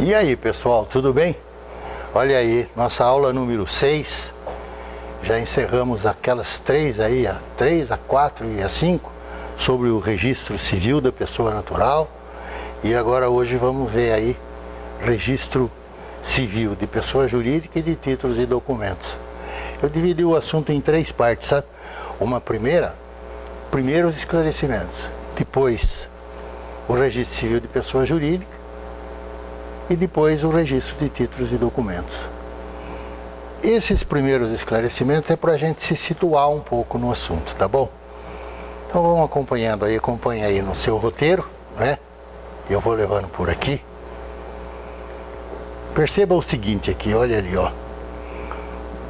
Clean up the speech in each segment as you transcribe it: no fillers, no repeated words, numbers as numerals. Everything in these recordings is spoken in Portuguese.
E aí, pessoal, tudo bem? Olha aí, nossa aula número 6. Já encerramos aquelas 3 aí, a 3, a 4 e a 5, sobre o registro civil da pessoa natural. E agora hoje vamos ver aí registro civil de pessoa jurídica e de títulos e documentos. Eu dividi o assunto em 3 partes, sabe? Uma primeiro os esclarecimentos, depois o registro civil de pessoa jurídica e depois o registro de títulos e documentos. Esses primeiros esclarecimentos é para a gente se situar um pouco no assunto, tá bom? Então vamos acompanhando aí, acompanha aí no seu roteiro, né? Eu vou levando por aqui. Perceba o seguinte aqui, olha ali, ó.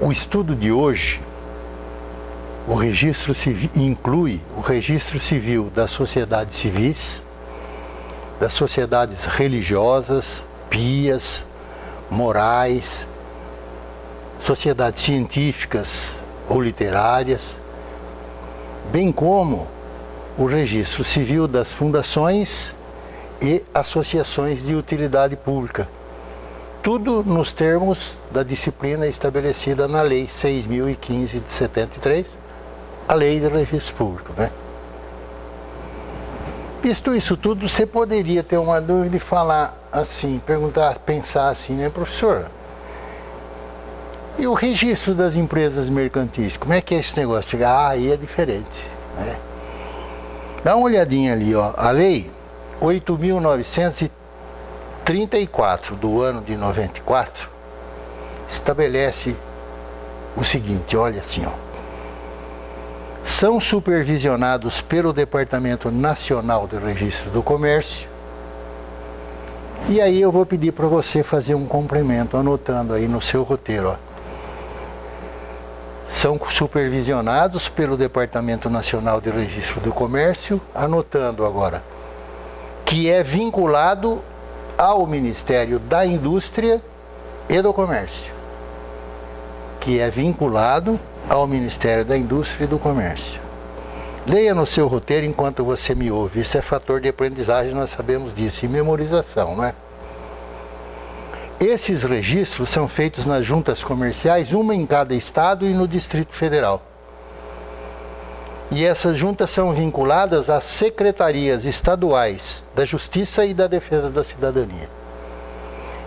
O estudo de hoje, o registro civil, inclui o registro civil das sociedades civis, das sociedades religiosas, pias, morais, sociedades científicas ou literárias, bem como o registro civil das fundações e associações de utilidade pública. Tudo nos termos da disciplina estabelecida na Lei 6.015 de 73, a Lei de Registro Público, né? Visto isso tudo, você poderia ter uma dúvida e falar assim, pensar assim, né, professor? E o registro das empresas mercantis, como é que é esse negócio? Aí é diferente, né? Dá uma olhadinha ali, ó, a Lei 8.934 do ano de 94 estabelece o seguinte, olha assim, ó. São supervisionados pelo Departamento Nacional de Registro do Comércio. E aí eu vou pedir para você fazer um complemento, anotando aí no seu roteiro, ó. São supervisionados pelo Departamento Nacional de Registro do Comércio, anotando agora, que é vinculado ao Ministério da Indústria e do Comércio. Que é vinculado ao Ministério da Indústria e do Comércio. Leia no seu roteiro enquanto você me ouve. Isso é fator de aprendizagem, nós sabemos disso. E memorização, não é? Esses registros são feitos nas juntas comerciais, uma em cada estado e no Distrito Federal. E essas juntas são vinculadas às secretarias estaduais da Justiça e da Defesa da Cidadania.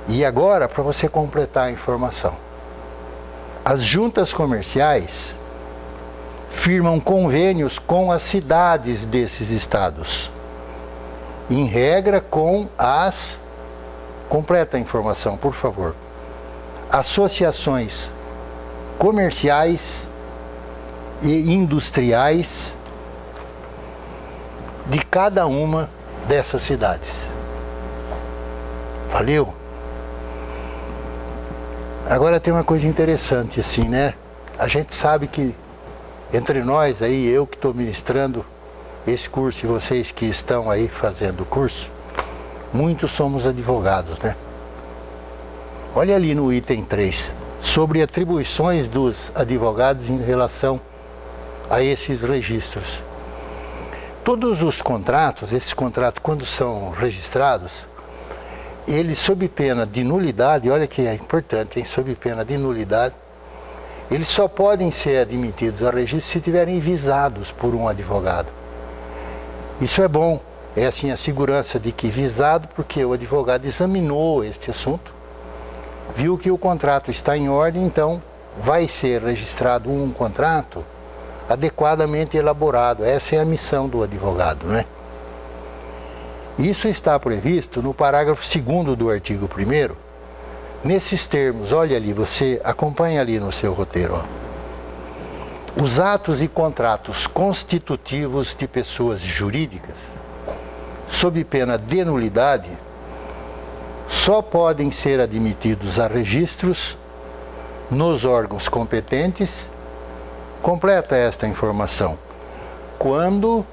E agora, para você completar a informação. As juntas comerciais firmam convênios com as cidades desses estados. Em regra com as... Completa a informação, por favor. Associações comerciais e industriais de cada uma dessas cidades. Valeu? Agora tem uma coisa interessante assim, né? A gente sabe que entre nós aí, eu que estou ministrando esse curso e vocês que estão aí fazendo o curso, muitos somos advogados, né? Olha ali no item 3, sobre atribuições dos advogados em relação a esses registros. Todos os contratos, esses contratos quando são registrados, eles sob pena de nulidade, olha que é importante, hein? Sob pena de nulidade, eles só podem ser admitidos a registro se estiverem visados por um advogado. Isso é bom, é assim a segurança de que visado, porque o advogado examinou este assunto, viu que o contrato está em ordem, então vai ser registrado um contrato adequadamente elaborado. Essa é a missão do advogado, né? Isso está previsto no parágrafo 2º do artigo 1º, nesses termos, olha ali, você acompanha ali no seu roteiro, ó. Os atos e contratos constitutivos de pessoas jurídicas, sob pena de nulidade, só podem ser admitidos a registros nos órgãos competentes, completa esta informação, quando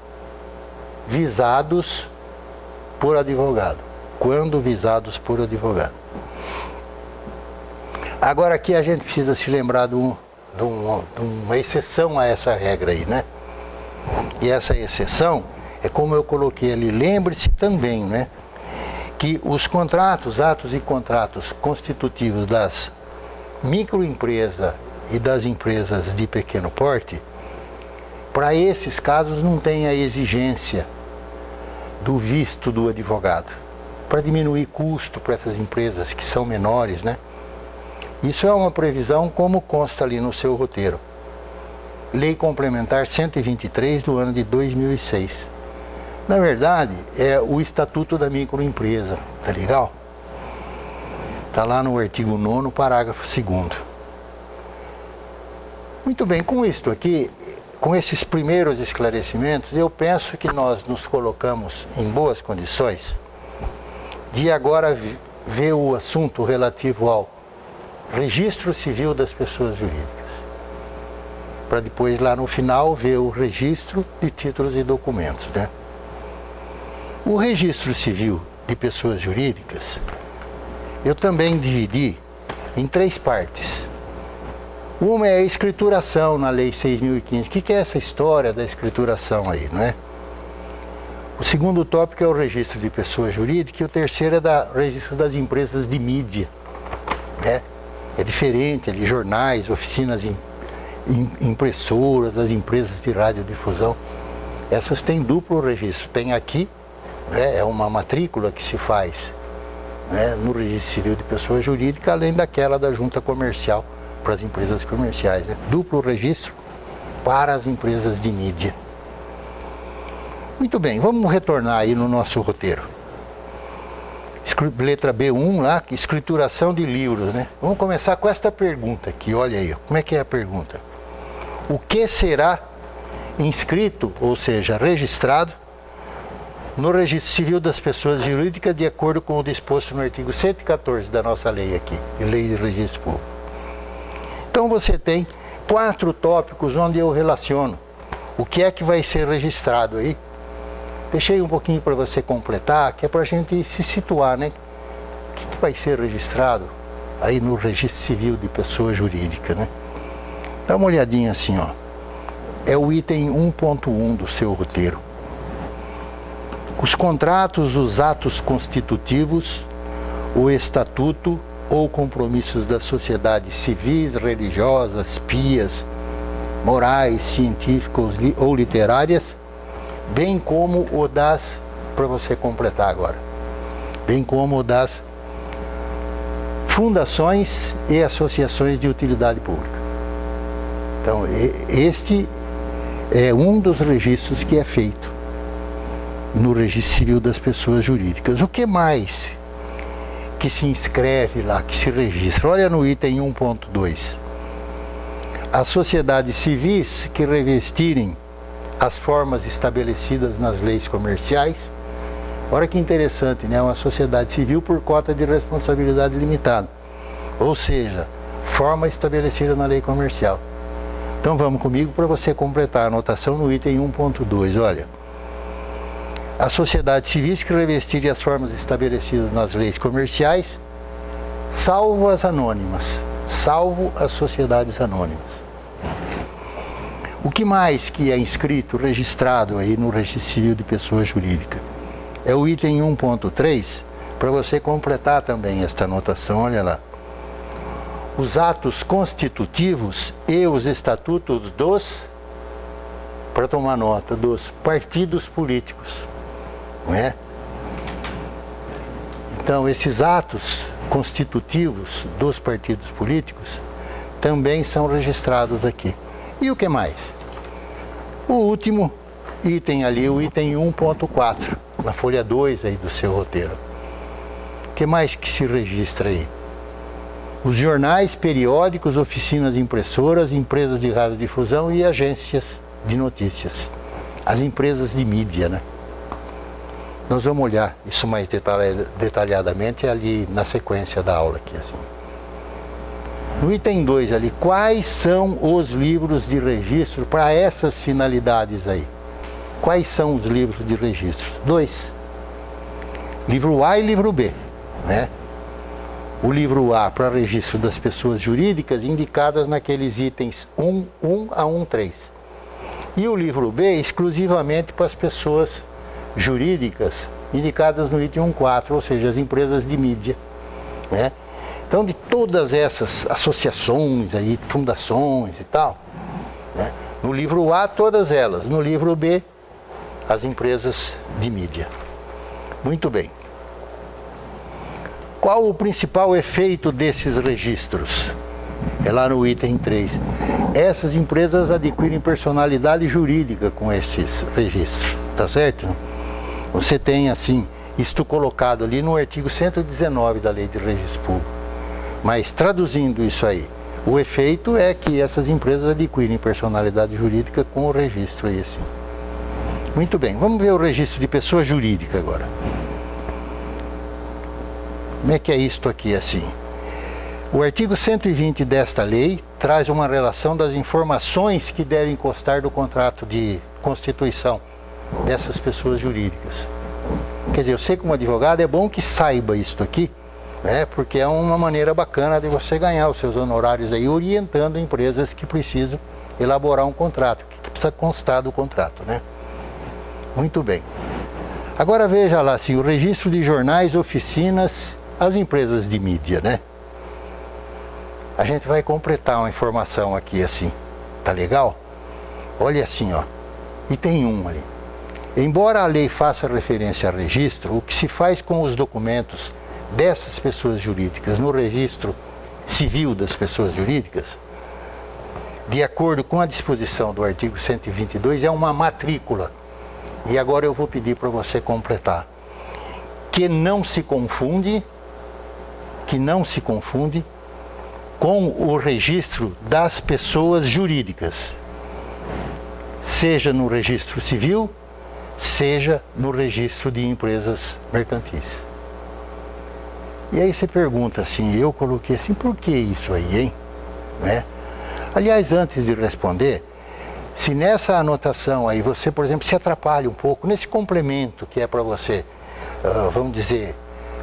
visados por advogado. Quando visados por advogado. Agora aqui a gente precisa se lembrar de uma exceção a essa regra aí, né? E essa exceção é como eu coloquei ali, lembre-se também, né? que os contratos, atos e contratos constitutivos das microempresas e das empresas de pequeno porte, para esses casos não tem a exigência do visto do advogado, para diminuir custo para essas empresas que são menores, né? Isso é uma previsão como consta ali no seu roteiro. Lei Complementar 123 do ano de 2006. Na verdade, é o Estatuto da Microempresa, tá legal? Tá lá no artigo 9º, parágrafo 2º. Muito bem, com isto aqui, com esses primeiros esclarecimentos, eu penso que nós nos colocamos em boas condições de agora ver o assunto relativo ao registro civil das pessoas jurídicas, para depois lá no final ver o registro de títulos e documentos, né? O registro civil de pessoas jurídicas eu também dividi em 3 partes. Uma é a escrituração na Lei 6.015. O que é essa história da escrituração aí, não é? O segundo tópico é o registro de pessoa jurídica e o terceiro é o registro das empresas de mídia, né? É diferente, ali, jornais, oficinas impressoras, as empresas de radiodifusão. Essas têm duplo registro. Tem aqui, né, é uma matrícula que se faz, né, no registro civil de pessoa jurídica, além daquela da junta comercial para as empresas comerciais, né? Duplo registro para as empresas de mídia. Muito bem, vamos retornar aí no nosso roteiro. Letra B1 lá, escrituração de livros, né? Vamos começar com esta pergunta aqui, olha aí, como é que é a pergunta? O que será inscrito, ou seja, registrado, no registro civil das pessoas jurídicas de acordo com o disposto no artigo 114 da nossa lei aqui, Lei de Registro Público? Então você tem 4 tópicos onde eu relaciono o que é que vai ser registrado aí. Deixei um pouquinho para você completar, que é para a gente se situar, né? O que vai ser registrado aí no registro civil de pessoa jurídica, né? Dá uma olhadinha assim, ó. É o item 1.1 do seu roteiro. Os contratos, os atos constitutivos, o estatuto ou compromissos das sociedades civis, religiosas, pias, morais, científicas ou literárias, bem como o das, para você completar agora, bem como o das fundações e associações de utilidade pública. Então, este é um dos registros que é feito no registro civil das pessoas jurídicas. O que mais que se inscreve lá, que se registra? Olha no item 1.2. As sociedades civis que revestirem as formas estabelecidas nas leis comerciais. Olha que interessante, né? Uma sociedade civil por cota de responsabilidade limitada. Ou seja, forma estabelecida na lei comercial. Então vamos comigo para você completar a anotação no item 1.2. Olha, as sociedades civis que revestirem as formas estabelecidas nas leis comerciais, salvo as anônimas, salvo as sociedades anônimas. O que mais que é inscrito, registrado aí no registro civil de pessoa jurídica? É o item 1.3, para você completar também esta anotação, olha lá. Os atos constitutivos e os estatutos dos, para tomar nota, dos partidos políticos, não é? Então, esses atos constitutivos dos partidos políticos também são registrados aqui. E o que mais? O último item ali, o item 1.4, na folha 2 aí do seu roteiro. O que mais que se registra aí? Os jornais, periódicos, oficinas impressoras, empresas de radiodifusão e agências de notícias. As empresas de mídia, né? Nós vamos olhar isso mais detalhadamente ali na sequência da aula aqui, assim. No item 2 ali, quais são os livros de registro para essas finalidades aí? Quais são os livros de registro? 2. Livro A e livro B, né? O livro A para registro das pessoas jurídicas indicadas naqueles itens 1.1 a 1.3. E o livro B exclusivamente para as pessoas jurídicas indicadas no item 1.4, ou seja, as empresas de mídia, né? Então, de todas essas associações, aí, fundações e tal, né? No livro A, todas elas. No livro B, as empresas de mídia. Muito bem. Qual o principal efeito desses registros? É lá no item 3. Essas empresas adquirem personalidade jurídica com esses registros, tá certo? Você tem, assim, isto colocado ali no artigo 119 da Lei de Registro Público. Mas, traduzindo isso aí, o efeito é que essas empresas adquirem personalidade jurídica com o registro aí, assim. Muito bem, vamos ver o registro de pessoa jurídica agora. Como é que é isto aqui, assim? O artigo 120 desta lei traz uma relação das informações que devem constar do contrato de constituição dessas pessoas jurídicas. Quer dizer, eu sei como advogado, é bom que saiba isto aqui, né? Porque é uma maneira bacana de você ganhar os seus honorários aí, orientando empresas que precisam elaborar um contrato, que precisa constar do contrato, né? Muito bem. Agora veja lá, assim, o registro de jornais, oficinas, as empresas de mídia, né? A gente vai completar uma informação aqui, assim, tá legal? Olha assim, ó, item 1 ali. Embora a lei faça referência a registro, o que se faz com os documentos dessas pessoas jurídicas no registro civil das pessoas jurídicas, de acordo com a disposição do artigo 122, é uma matrícula. E agora eu vou pedir para você completar. Que não se confunde com o registro das pessoas jurídicas, seja no registro civil, seja no registro de empresas mercantis. E aí você pergunta assim, eu coloquei assim, por que isso aí, hein? Né? Aliás, antes de responder, se nessa anotação aí você, por exemplo, se atrapalha um pouco, nesse complemento que é para você, vamos dizer,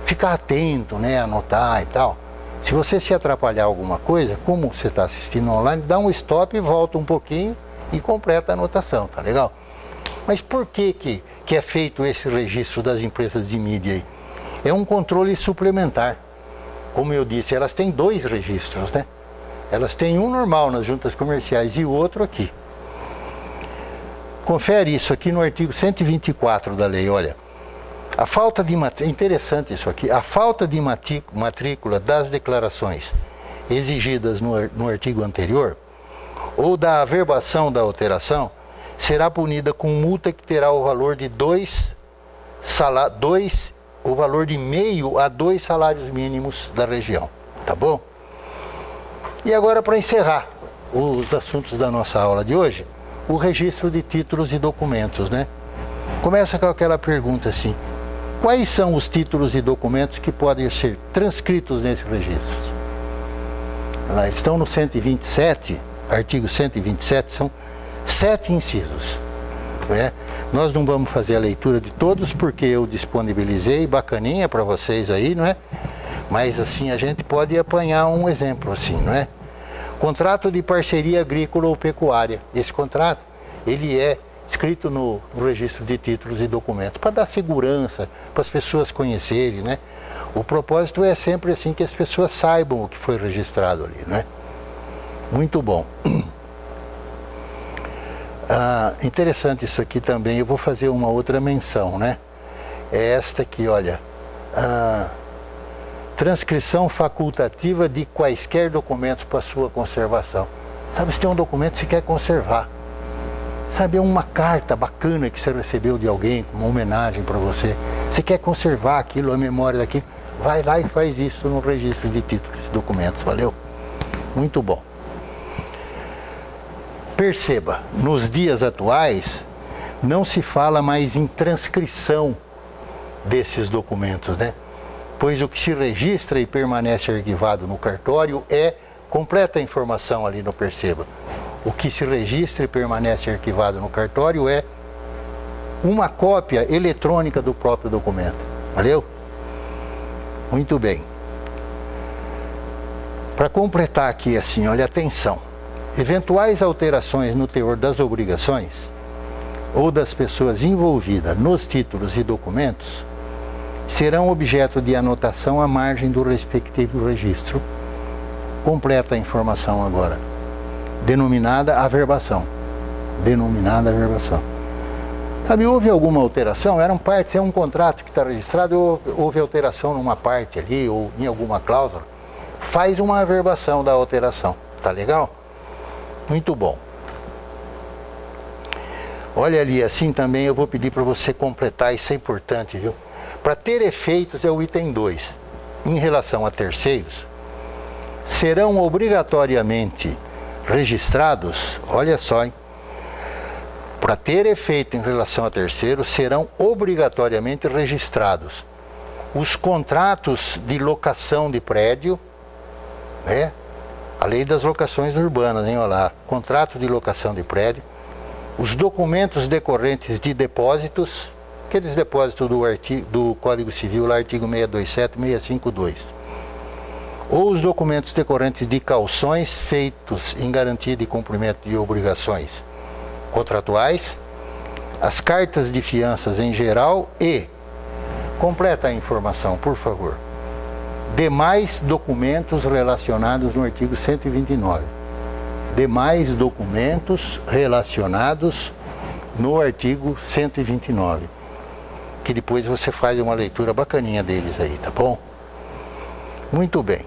ficar atento, né, anotar e tal, se você se atrapalhar alguma coisa, como você está assistindo online, dá um stop, volta um pouquinho e completa a anotação, tá legal? Mas por que é feito esse registro das empresas de mídia aí? É um controle suplementar. Como eu disse, elas têm 2 registros, né? Elas têm um normal nas juntas comerciais e o outro aqui. Confere isso aqui no artigo 124 da lei, olha. A falta de matrícula, interessante isso aqui, a falta de matrícula das declarações exigidas no artigo anterior ou da averbação da alteração será punida com multa que terá o valor de o valor de meio a 2 salários mínimos da região, tá bom? E agora, para encerrar os assuntos da nossa aula de hoje, o registro de títulos e documentos, né? Começa com aquela pergunta assim, quais são os títulos e documentos que podem ser transcritos nesse registro? Lá, eles estão no 127, artigo 127, são 7 incisos. Né? Nós não vamos fazer a leitura de todos, porque eu disponibilizei, bacaninha para vocês aí, não é? Mas assim, a gente pode apanhar um exemplo assim, não é? Contrato de parceria agrícola ou pecuária. Esse contrato, ele é escrito no registro de títulos e documentos, para dar segurança, para as pessoas conhecerem, né? O propósito é sempre assim, que as pessoas saibam o que foi registrado ali, né? Muito bom. Interessante isso aqui também, eu vou fazer uma outra menção, né? É esta aqui, olha. Transcrição facultativa de quaisquer documentos para sua conservação. Sabe, se tem um documento que você quer conservar, sabe, é uma carta bacana que você recebeu de alguém, uma homenagem para você, você quer conservar aquilo, a memória daquilo, vai lá e faz isso no registro de títulos e documentos, valeu? Muito bom. Perceba, nos dias atuais, não se fala mais em transcrição desses documentos, né? Pois o que se registra e permanece arquivado no cartório é completa a informação ali no Perceba. O que se registra e permanece arquivado no cartório é uma cópia eletrônica do próprio documento. Valeu? Muito bem. Para completar aqui assim, olha, atenção. Eventuais alterações no teor das obrigações ou das pessoas envolvidas nos títulos e documentos serão objeto de anotação à margem do respectivo registro. Completa a informação agora. Denominada averbação. Denominada averbação. Sabe, houve alguma alteração? Eram partes, é um contrato que está registrado, houve alteração numa parte ali, ou em alguma cláusula. Faz uma averbação da alteração. Tá legal? Muito bom. Olha ali, assim também eu vou pedir para você completar, isso é importante, viu? Para ter efeitos é o item 2. Em relação a terceiros, serão obrigatoriamente registrados, olha só, hein? Para ter efeito em relação a terceiros, serão obrigatoriamente registrados os contratos de locação de prédio, né? A lei das locações urbanas, hein? Olha lá, contrato de locação de prédio, os documentos decorrentes de depósitos, aqueles depósitos do Código Civil, lá, artigo 627, 652. Ou os documentos decorrentes de cauções feitos em garantia de cumprimento de obrigações contratuais, as cartas de fianças em geral e, completa a informação, por favor, demais documentos relacionados no artigo 129. Demais documentos relacionados no artigo 129. Que depois você faz uma leitura bacaninha deles aí, tá bom? Muito bem.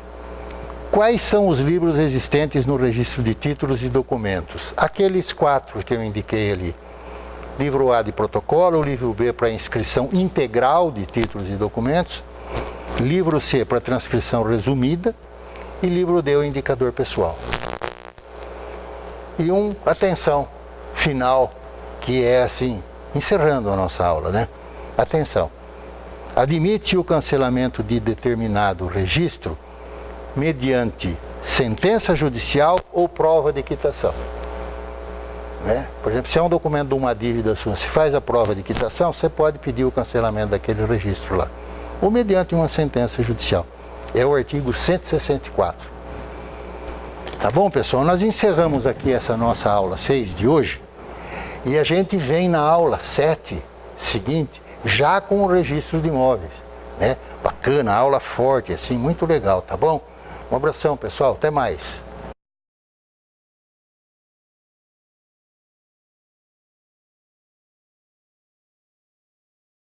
Quais são os livros existentes no registro de títulos e documentos? Aqueles 4 que eu indiquei ali. Livro A de protocolo, livro B para inscrição integral de títulos e documentos, livro C para transcrição resumida e livro D o indicador pessoal. E atenção, final, que é assim, encerrando a nossa aula, né? Atenção. Admite o cancelamento de determinado registro mediante sentença judicial ou prova de quitação. Né? Por exemplo, se é um documento de uma dívida sua, se faz a prova de quitação, você pode pedir o cancelamento daquele registro lá. Ou mediante uma sentença judicial. É o artigo 164. Tá bom, pessoal? Nós encerramos aqui essa nossa aula 6 de hoje. E a gente vem na aula 7 seguinte, já com o registro de imóveis. Né? Bacana, aula forte, assim, muito legal, tá bom? Um abração, pessoal. Até mais.